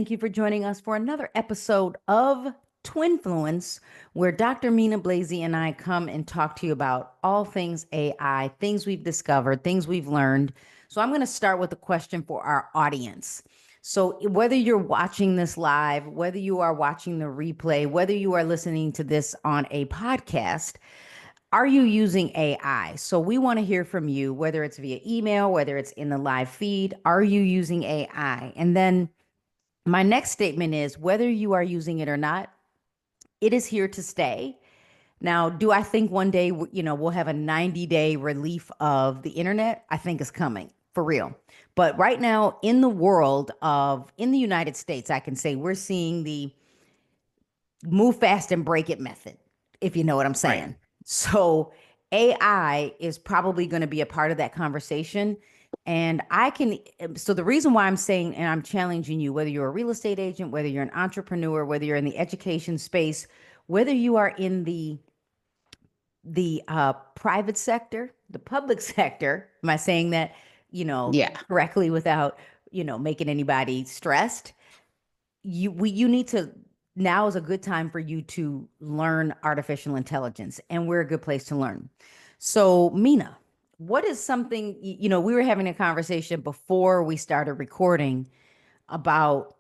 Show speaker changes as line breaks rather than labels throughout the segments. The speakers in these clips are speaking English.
Thank you for joining us for another episode of Twinfluence, where Dr. Mina Blazy and I come and talk to you about all things AI, things we've discovered, things we've learned. So, I'm going to start with a question for our audience. So, whether you're watching this live, whether you are watching the replay, whether you are listening to this on a podcast, are you using AI? So, we want to hear from you, whether it's via email, whether it's in the live feed. Are you using AI? And then my next statement is whether you are using it or not, it is here to stay. Now, do I think one day, we'll have a 90-day relief of the internet? I think is coming for real. But right now in the United States, I can say we're seeing the move fast and break it method, if you know what I'm
Right.
saying. So AI is probably going to be a part of that conversation. And so the reason why I'm saying, and I'm challenging you, whether you're a real estate agent, whether you're an entrepreneur, whether you're in the education space, whether you are in the private sector, the public sector, am I saying that,
Yeah.
correctly without, making anybody stressed? You need to, now is a good time for you to learn artificial intelligence, and we're a good place to learn. So, Mina, what is something, we were having a conversation before we started recording about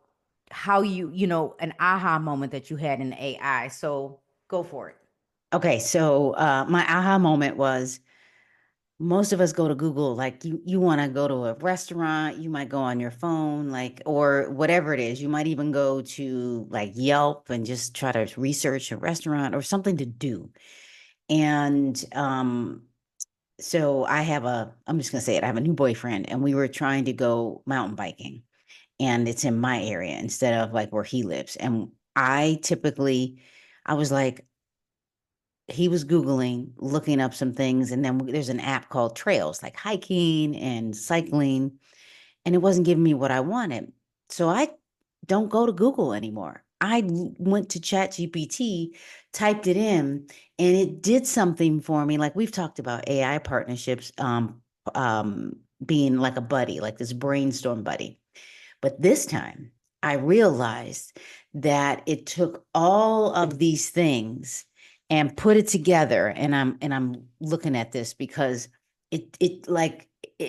how an aha moment that you had in AI. So go for it.
Okay. So my aha moment was most of us go to Google, like you want to go to a restaurant, you might go on your phone, like, or whatever it is. You might even go to like Yelp and just try to research a restaurant or something to do. And so I'm just gonna say it, I have a new boyfriend and we were trying to go mountain biking. And it's in my area instead of like where he lives. And I was like, he was Googling, looking up some things. And then there's an app called Trails, like hiking and cycling. And it wasn't giving me what I wanted. So I don't go to Google anymore. Went to ChatGPT, typed it in, and it did something for me. Like we've talked about AI partnerships, being like a buddy, like this brainstorm buddy. But this time I realized that it took all of these things and put it together. And I'm looking at this because it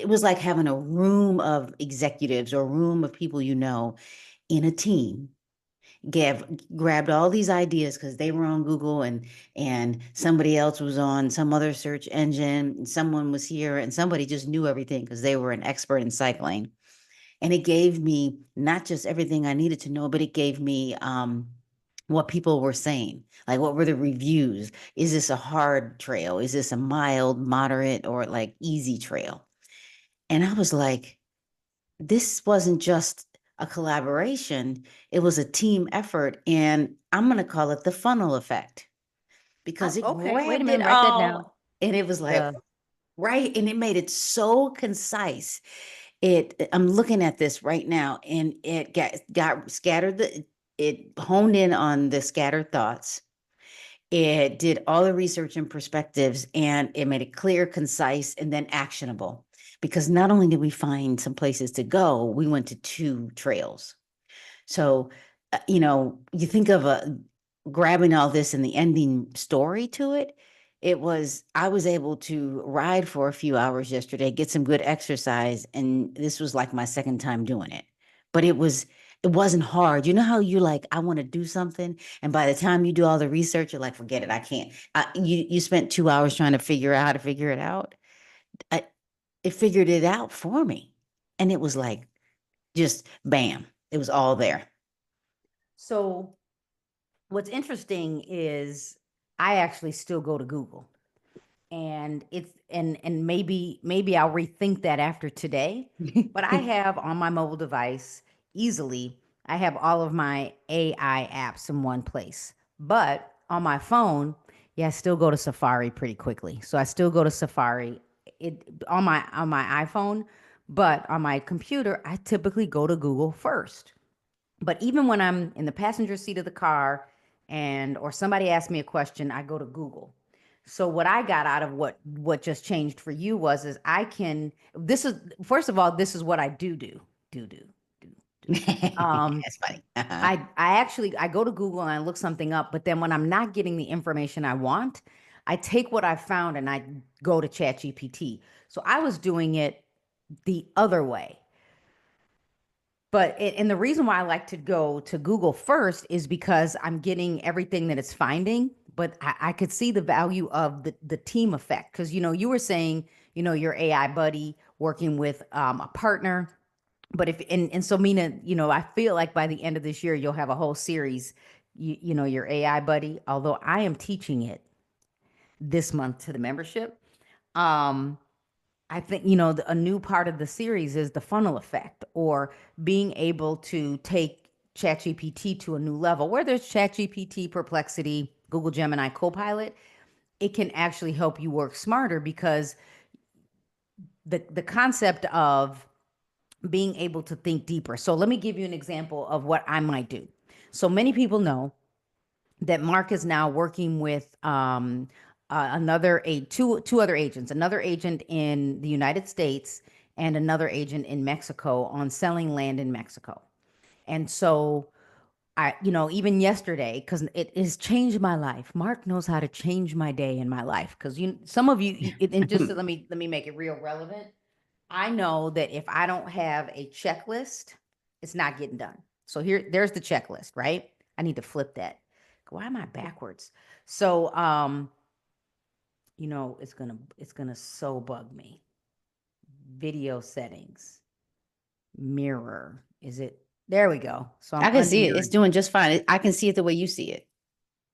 was like having a room of executives or a room of people in a team gave grabbed all these ideas because they were on Google and somebody else was on some other search engine and someone was here and somebody just knew everything because they were an expert in cycling, and it gave me not just everything I needed to know, but it gave me what people were saying. Like, what were the reviews? Is this a hard trail? Is this a mild, moderate, or like easy trail? And I was like, this wasn't just a collaboration, it was a team effort. And I'm going to call it the funnel effect
Oh,
because it
okay. Wait a
grabbed
minute.
it
Write that down.
all and it was like,
The
right. And it made it so concise. I'm looking at this right now and it got scattered it honed in on the scattered thoughts. It did all the research and perspectives and it made it clear, concise, and then actionable. Because not only did we find some places to go, we went to 2 trails. So, you think of grabbing all this and the ending story to it. I was able to ride for a few hours yesterday, get some good exercise, and this was like my second time doing it. But it wasn't hard. You know how you like, I want to do something, and by the time you do all the research, you're like, forget it, I can't. You spent 2 hours trying to figure out how to figure it out. I, it figured it out for me, and it was like just bam, it was all there.
so what's interesting is I actually still go to Google. And maybe I'll rethink that after today. But I have on my mobile device easily, I have all of my AI apps in one place. But on my phone, yeah, I still go to Safari pretty quickly. So I still go to Safari on my iPhone, but on my computer, I typically go to Google first. But even when I'm in the passenger seat of the car and or somebody asks me a question, I go to Google. So what I got out of what just changed for you was is I can this is first of all, this is what I do. Um,
That's funny. Uh-huh.
I actually I go to Google and I look something up, but then when I'm not getting the information I want, I take what I found and I go to ChatGPT. So I was doing it the other way. And the reason why I like to go to Google first is because I'm getting everything that it's finding, but I could see the value of the team effect. Because, you were saying, your AI buddy working with a partner. But and so Mina, I feel like by the end of this year, you'll have a whole series, your AI buddy, although I am teaching it this month to the membership. Um, I think, a new part of the series is the funnel effect or being able to take ChatGPT to a new level. Where there's ChatGPT, Perplexity, Google Gemini, Copilot, it can actually help you work smarter because the concept of being able to think deeper. So let me give you an example of what I might do. So many people know that Mark is now working with two other agents, another agent in the United States and another agent in Mexico on selling land in Mexico. And so even yesterday, because it has changed my life. Mark knows how to change my day in my life. Because some of you, and just let me make it real relevant. I know that if I don't have a checklist, it's not getting done. So there's the checklist, right? I need to flip that. Why am I backwards? So it's gonna so bug me. Video settings, mirror. Is it there we go. So I'm
I can see it. It's
unmirrored.
doing just fine. I can see it the way you see it.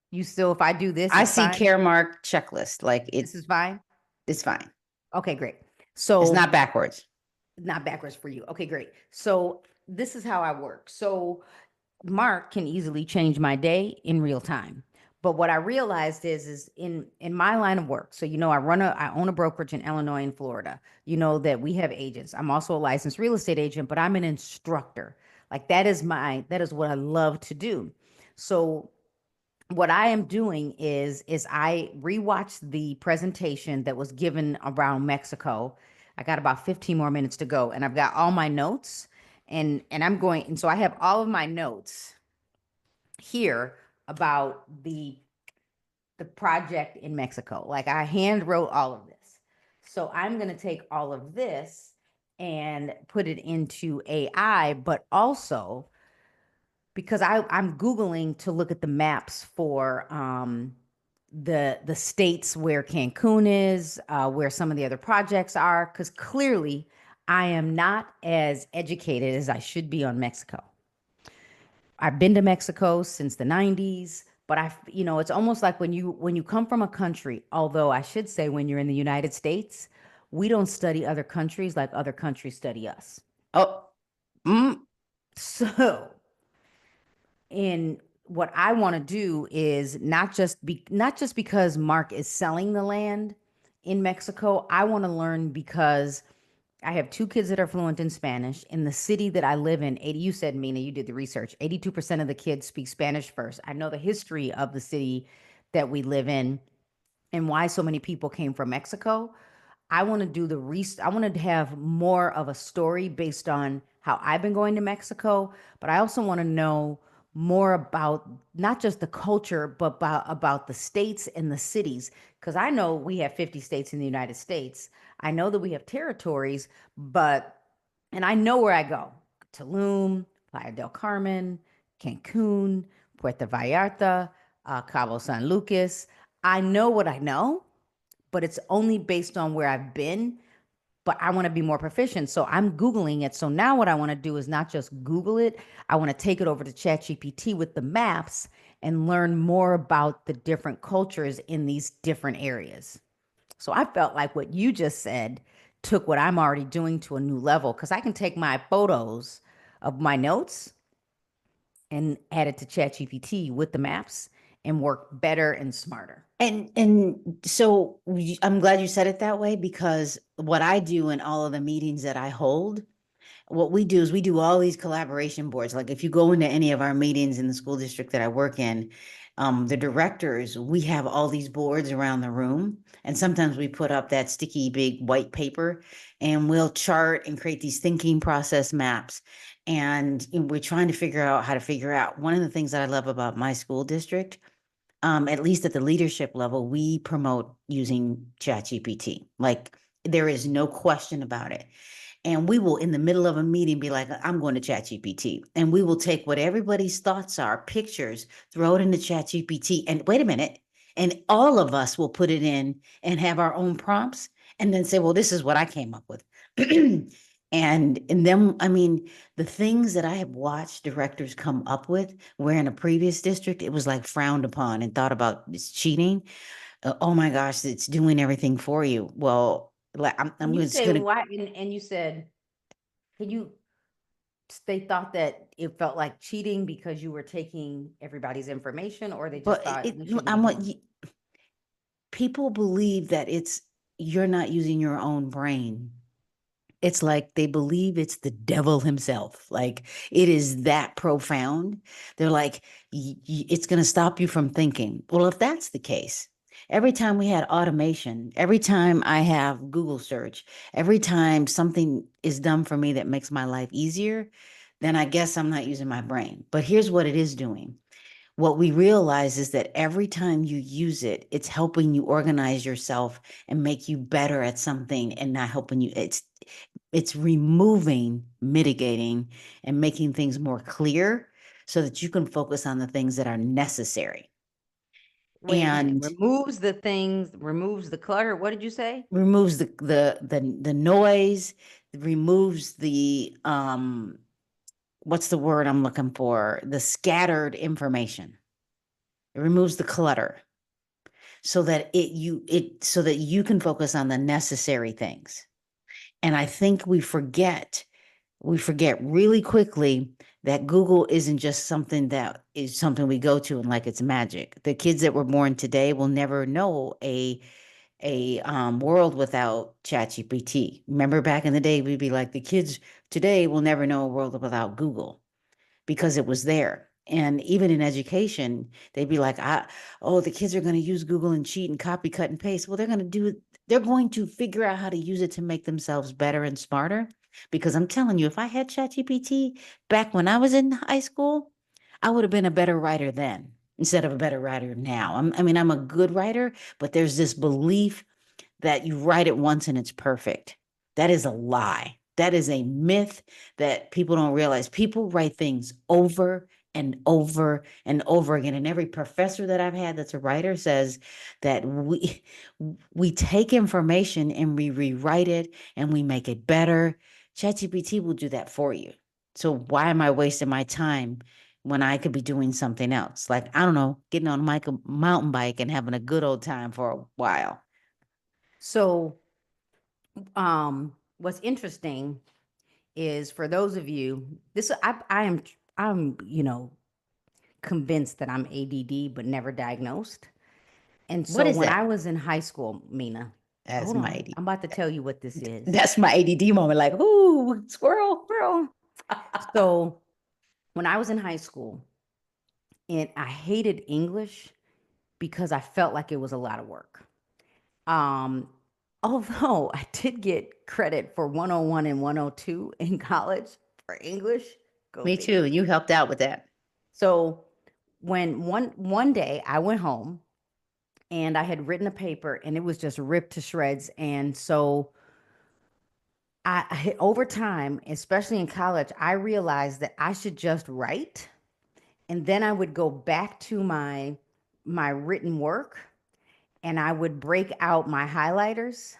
You still, if I do this,
I
it's
see
fine.
care mark checklist. Like
This is fine.
it's fine.
Okay, great.
It's
So
not backwards.
not backwards for you. Okay, great. So this is how I work. So Mark can easily change my day in real time. But what I realized is in my line of work. So I own a brokerage in Illinois and Florida. You know that we have agents. I'm also a licensed real estate agent, but I'm an instructor. Like that is what I love to do. So what I am doing is I rewatched the presentation that was given around Mexico. I got about 15 more minutes to go and I've got all my notes and so I have all of my notes here about the project in Mexico. Like I hand wrote all of this. So I'm going to take all of this and put it into AI, but also because I'm Googling to look at the maps for the states where Cancun is, where some of the other projects are, because clearly I am not as educated as I should be on Mexico. I've been to Mexico since the 90s, but it's almost like when you come from a country, although I should say when you're in the United States, we don't study other countries like other countries study us.
Oh,
So, in what I want to do is not just because Mark is selling the land in Mexico. I want to learn because I have two kids that are fluent in Spanish. In the city that I live in, 80, you said, Mina, you did the research. 82% of the kids speak Spanish first. I know the history of the city that we live in and why so many people came from Mexico. I want to do I want to have more of a story based on how I've been going to Mexico, but I also want to know more about not just the culture, but about the states and the cities. Because I know we have 50 states in the United States. I know that we have territories, and I know where I go: Tulum, Playa del Carmen, Cancun, Puerto Vallarta, Cabo San Lucas. I know what I know, but it's only based on where I've been. But I want to be more proficient. So I'm Googling it. So now what I want to do is not just Google it, I want to take it over to ChatGPT with the maps and learn more about the different cultures in these different areas. So I felt like what you just said took what I'm already doing to a new level because I can take my photos of my notes and add it to ChatGPT with the maps and work better and smarter.
And so I'm glad you said it that way because what I do in all of the meetings that I hold, what we do is we do all these collaboration boards. Like if you go into any of our meetings in the school district that I work in, the directors, we have all these boards around the room. And sometimes we put up that sticky big white paper and we'll chart and create these thinking process maps. and we're trying to figure out how to figure out. One of the things that I love about my school district, at least at the leadership level, we promote using ChatGPT. Like there is no question about it. And we will, in the middle of a meeting, be like, I'm going to ChatGPT. And we will take what everybody's thoughts are, pictures, throw it into ChatGPT. And wait a minute. And all of us will put it in and have our own prompts and then say, well, this is what I came up with. And then, I mean, the things that I have watched directors come up with, where in a previous district, it was like frowned upon and thought about as cheating. Oh my gosh, it's doing everything for you. Well, like
And
I'm
you
just
say
gonna.
why? And you said, can you? They thought that it felt like cheating because you were taking everybody's information, or they just
But
thought you shouldn't
I'm
be
what
doing it.
people believe that it's you're not using your own brain. It's like they believe it's the devil himself. Like it is that profound. They're like, it's going to stop you from thinking. Well, if that's the case, every time we had automation, every time I have Google search, every time something is done for me that makes my life easier, then I guess I'm not using my brain. But here's what it is doing. What we realize is that every time you use it, it's helping you organize yourself and make you better at something and not helping you. It's removing, mitigating, and making things more clear so that you can focus on the things that are necessary
Wait a minute.
and
Removes the things, removes the clutter. What did you say?
removes the noise, removes the what's the word I'm looking for? The scattered information. It removes the clutter so that so that you can focus on the necessary things. And I think we forget really quickly that Google isn't just something that is something we go to and like it's magic. The kids that were born today will never know a world without ChatGPT. Remember back in the day, we'd be like, the kids today will never know a world without Google because it was there. And even in education, they'd be like, oh, the kids are going to use Google and cheat and copy, cut, and paste. Well, they're going to figure out how to use it to make themselves better and smarter. Because I'm telling you, if I had ChatGPT back when I was in high school, I would have been a better writer then instead of a better writer now. I mean, I'm a good writer, but there's this belief that you write it once and it's perfect. That is a lie. That is a myth that people don't realize. People write things over and over and over again. And every professor that I've had that's a writer says that we take information and we rewrite it and we make it better. ChatGPT will do that for you. So why am I wasting my time when I could be doing something else? Like, I don't know, getting on my mountain bike and having a good old time for a while.
So, what's interesting is for those of you, this I'm convinced that I'm ADD but never diagnosed. And
What
so
is
when
that?
I was in high school, Mina,
As
hold
my
on,
AD.
I'm about to tell you what this is.
That's my ADD moment. Like, ooh, squirrel.
Girl. So when I was in high school, and I hated English because I felt like it was a lot of work. Um, Although I did get credit for 101 and 102 in college for English, go
Me too.
figure.
You helped out with that.
So when one day I went home and I had written a paper and it was just ripped to shreds, and so over time, especially in college, I realized that I should just write, and then I would go back to my written work and I would break out my highlighters.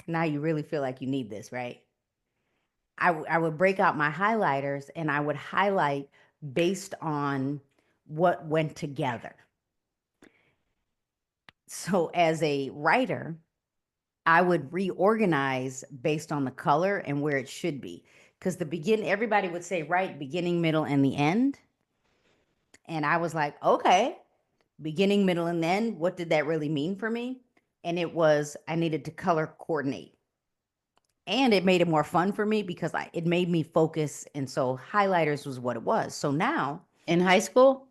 Now you really feel like you need this, right? I would break out my highlighters and I would highlight based on what went together. So as a writer, I would reorganize based on the color and where it should be. Because everybody would say, right, beginning, middle, and the end. And I was like, okay, beginning, middle, and end. What did that really mean for me? And it was, I needed to color coordinate. And it made it more fun for me because it made me focus. And so highlighters was what it was. So now
In high school?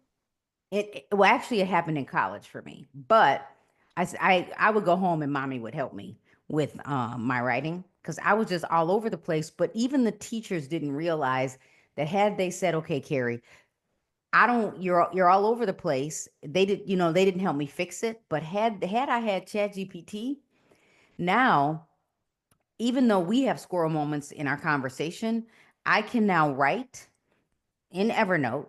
well, actually, it happened in college for me, but I would go home and mommy would help me with my writing. because I was just all over the place. But even the teachers didn't realize that had they said, okay, Carrie, I don't, you're all over the place. They did, they didn't help me fix it. But had I had Chat GPT, now, even though we have squirrel moments in our conversation, I can now write in Evernote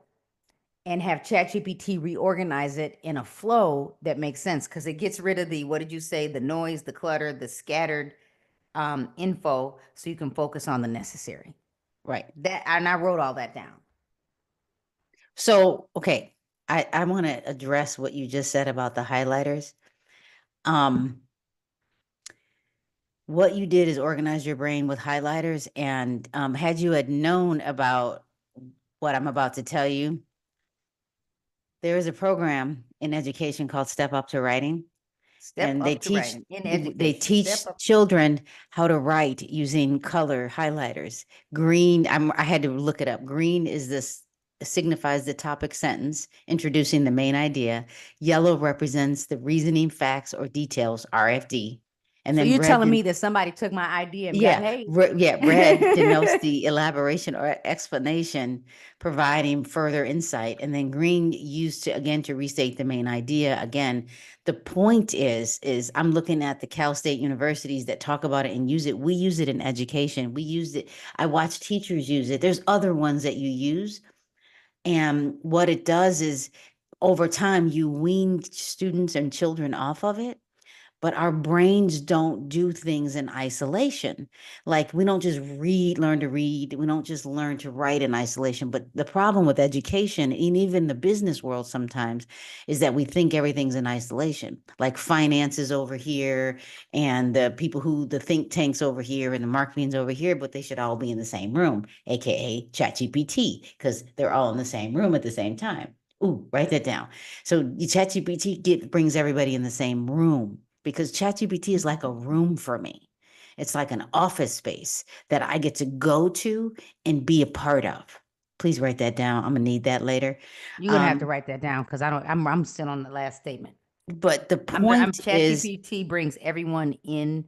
and have ChatGPT reorganize it in a flow that makes sense because it gets rid of the, what did you say, the noise, the clutter, the scattered info, so you can focus on the necessary.
Right.
That, and I wrote all that down.
So, okay, I want to address what you just said about the highlighters. What you did is organize your brain with highlighters, and had you had known about what I'm about to tell you, there is a program in education called Step Up to Writing.
Step
And
up to writing in
they
education.
teach
Step up.
children how to write using color highlighters. Green, I had to look it up. Green is this signifies the topic sentence introducing the main idea. Yellow represents the reasoning, facts, or details, RFD. And
So
then
you're
red,
telling me that somebody took my idea and got
yeah,
paid?
red denotes the elaboration or explanation, providing further insight. And then green used to, again, to restate the main idea. Again, the point is I'm looking at the Cal State universities that talk about it and use it. We use it in education. We used it. I watch teachers use it. There's other ones that you use. And what it does is over time, you wean students and children off of it, but our brains don't do things in isolation. Like we don't just learn to read. We don't just learn to write in isolation. But the problem with education, and even the business world sometimes, is that we think everything's in isolation. Like finance is over here, and the people the think tanks over here, and the marketing's over here, but they should all be in the same room, AKA ChatGPT, because they're all in the same room at the same time. Ooh, write that down. So ChatGPT brings everybody in the same room because ChatGPT is like a room for me. It's like an office space that I get to go to and be a part of. Please write that down. I'm gonna need that later.
You're gonna have to write that down because I don't. I'm still on the last statement.
But the
I'm
point is,
ChatGPT brings everyone in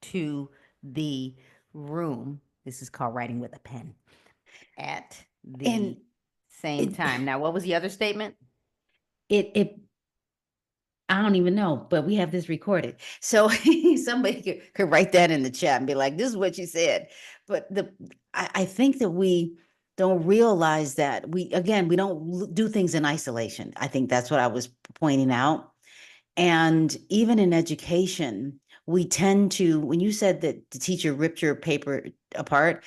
to the room. This is called writing with a pen at
and
the same
it,
time. Now, what was the other statement?
it I don't even know, but we have this recorded. So somebody could write that in the chat and be like, this is what you said. But I think that we don't realize that we don't do things in isolation. I think that's what I was pointing out. And even in education, we tend to, when you said that the teacher ripped your paper apart,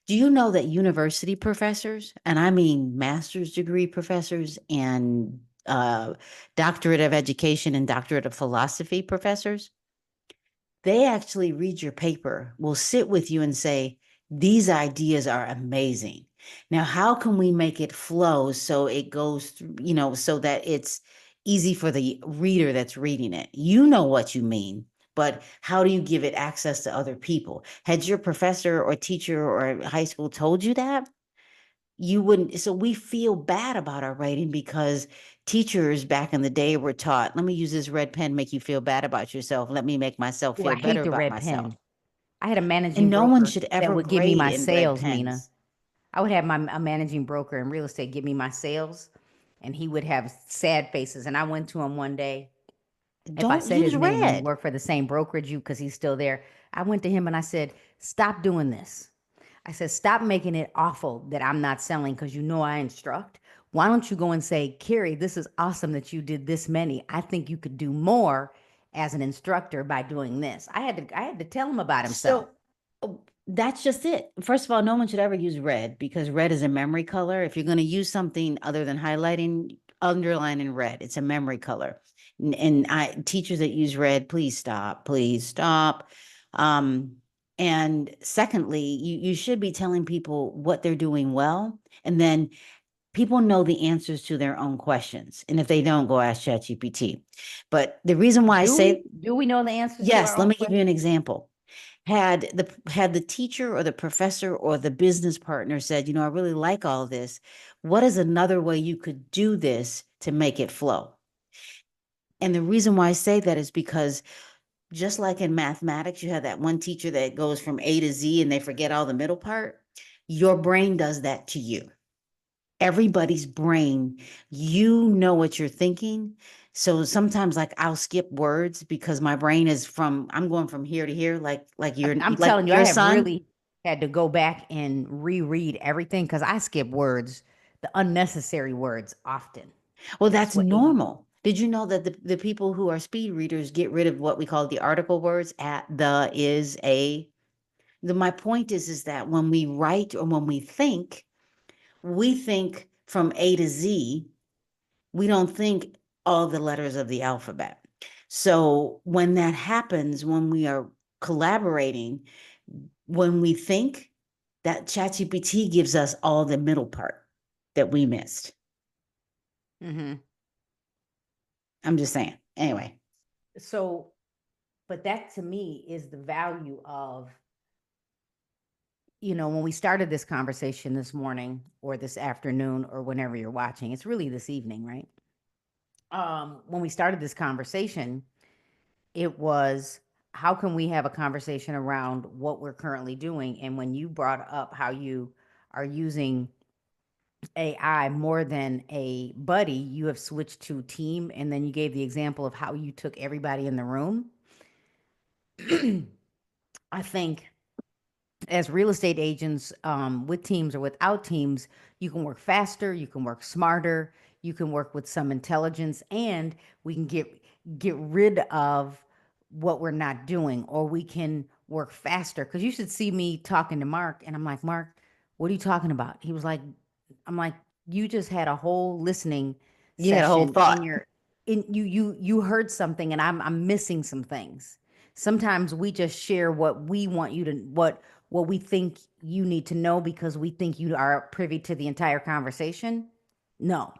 do you know that university professors, and I mean master's degree professors and doctorate of education and doctorate of philosophy professors, they actually read your paper, will sit with you and say, these ideas are amazing. Now, how can we make it flow so it goes through, so that it's easy for the reader that's reading it? You know what you mean, but how do you give it access to other people? Had your professor or teacher or high school told you that? You wouldn't. So we feel bad about our writing because teachers back in the day were taught, let me use this red pen, make you feel bad about yourself. Let me make myself
Oh, I
feel better
hate the
about
red
myself.
pen. I had a
And
managing
no one
broker
should
that
ever
would give me
grade
my
in red
sales, Mina.
pens.
I would have a managing broker in real estate give me my sales, and he would have sad faces. And I went to him one day. If I
Don't
said
use
his name, we
red.
work for the same brokerage, you because he's still there. I went to him and I said, "Stop doing this." I said, "Stop making it awful that I'm not selling because you know I instruct. Why don't you go and say, Carrie, this is awesome that you did this many. I think you could do more as an instructor by doing this." I had to tell him about himself.
So that's just it. First of all, no one should ever use red because red is a memory color. If you're going to use something other than highlighting, underline in red. It's a memory color. And teachers that use red, please stop. Please stop. And secondly, you should be telling people what they're doing well. And then people know the answers to their own questions. And if they don't, go ask ChatGPT. But the reason why I
Do we
say,
do we know the answers to our
yes, let
own
me give you an
questions?
example. Had the teacher or the professor or the business partner said, I really like all of this. What is another way you could do this to make it flow? And the reason why I say that is because just like in mathematics, you have that one teacher that goes from A to Z and they forget all the middle part. Your brain does that to you. Everybody's brain, you know what you're thinking. So sometimes like I'll skip words because my brain is I'm going from here to here,
I'm
like
telling you, I
your
have
son.
really had to go back and reread everything because I skip words, the unnecessary words often.
Well,
That's
that's
what AD.
normal. Did you know that the people who are speed readers get rid of what we call the article words at, the, is, a? My point is that when we write or when we think from A to Z. We don't think all the letters of the alphabet. So when that happens, when we are collaborating, when we think, that ChatGPT gives us all the middle part that we missed.
Hmm.
I'm just saying. Anyway.
So, but that to me is the value of, when we started this conversation this morning or this afternoon or whenever you're watching, it's really this evening, right? When we started this conversation, it was how can we have a conversation around what we're currently doing? And when you brought up how you are using AI more than a buddy, you have switched to team, and then you gave the example of how you took everybody in the room. I think as real estate agents, with teams or without teams, you can work faster, you can work smarter, you can work with some intelligence, and we can get rid of what we're not doing, or we can work faster. Because you should see me talking to Mark, and I'm like, Mark, what are you talking about? He was like, I'm like, you just had a whole listening
You had a whole
session, and
thought.
you heard something, and I'm missing some things. Sometimes we just share what we want you to what we think you need to know because we think you are privy to the entire conversation. No.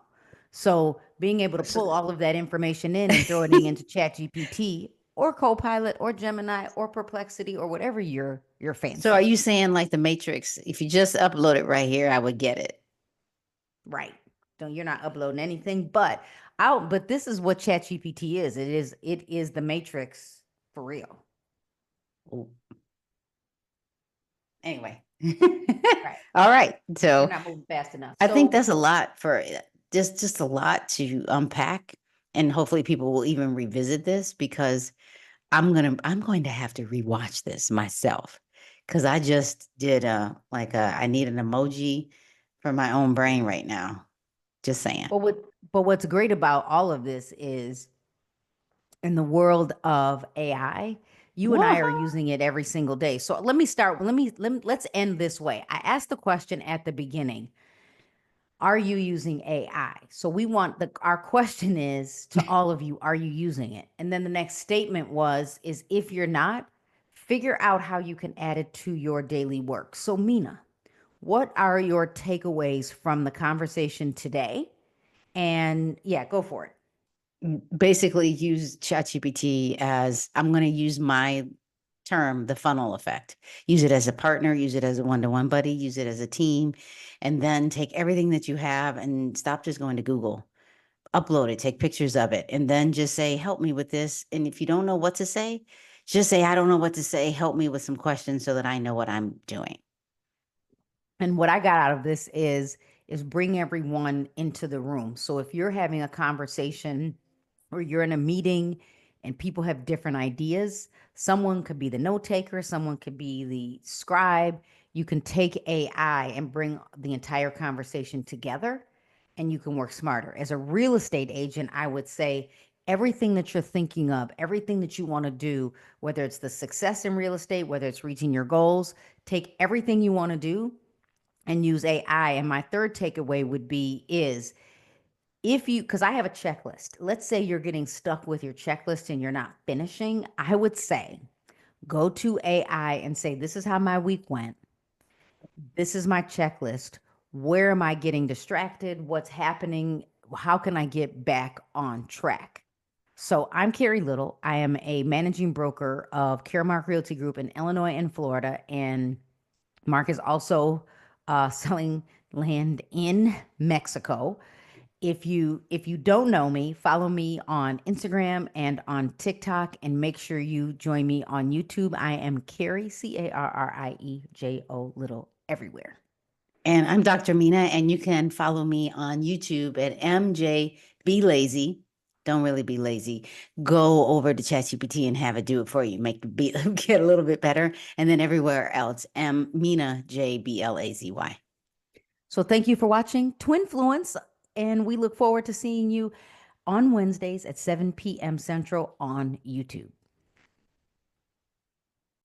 So being able to pull all of that information in and throw it into ChatGPT or Copilot or Gemini or Perplexity or whatever your
So are
fancy.
you saying like the Matrix, if you just upload it right here, I would get it?
Right. Don't You're not uploading anything, but this is what ChatGPT is. It is the matrix for real.
Ooh. Anyway.
Right.
All right.
We're
So
not moving fast enough.
I think
So
that's a lot for just a lot to unpack. And hopefully people will even revisit this because I'm going to have to rewatch this myself because I just did I need an emoji for my own brain right now. Just saying.
but what's great about all of this is in the world of AI, you and I are
What?
using it every single day. So let me start. Let's end this way. I asked the question at the beginning: are you using AI? So we want our question is to all of you: are you using it? And then the next statement is if you're not, figure out how you can add it to your daily work. So Mina, what are your takeaways from the conversation today? And yeah, go for it.
Basically use ChatGPT as I'm going to use my term, the funnel effect. Use it as a partner, use it as a one-to-one buddy, use it as a team, and then take everything that you have and stop just going to Google. Upload it, take pictures of it, and then just say, help me with this. And if you don't know what to say, just say, I don't know what to say. Help me with some questions so that I know what I'm doing.
And what I got out of this is bring everyone into the room. So if you're having a conversation or you're in a meeting and people have different ideas, someone could be the note taker, someone could be the scribe. You can take AI and bring the entire conversation together and you can work smarter. As a real estate agent, I would say everything that you're thinking of, everything that you want to do, whether it's the success in real estate, whether it's reaching your goals, take everything you want to do and use AI. And my third takeaway would be is if you, because I have a checklist. Let's say you're getting stuck with your checklist and you're not finishing. I would say go to AI and say, this is how my week went. This is my checklist. Where am I getting distracted? What's happening? How can I get back on track? So I'm Carrie Little. I am a managing broker of Caremark Realty Group in Illinois and Florida. And Mark is also selling land in Mexico. If you don't know me, follow me on Instagram and on TikTok, and make sure you join me on YouTube. I am Carrie, CarrieJo little everywhere.
And I'm Dr. Mina, and you can follow me on YouTube at MJ Be Lazy. Don't really be lazy. Go over to ChatGPT and have it do it for you. Make the beat get a little bit better. And then everywhere else, M Mina JBLAZY.
So thank you for watching Twinfluence, and we look forward to seeing you on Wednesdays at 7 p.m. Central on YouTube.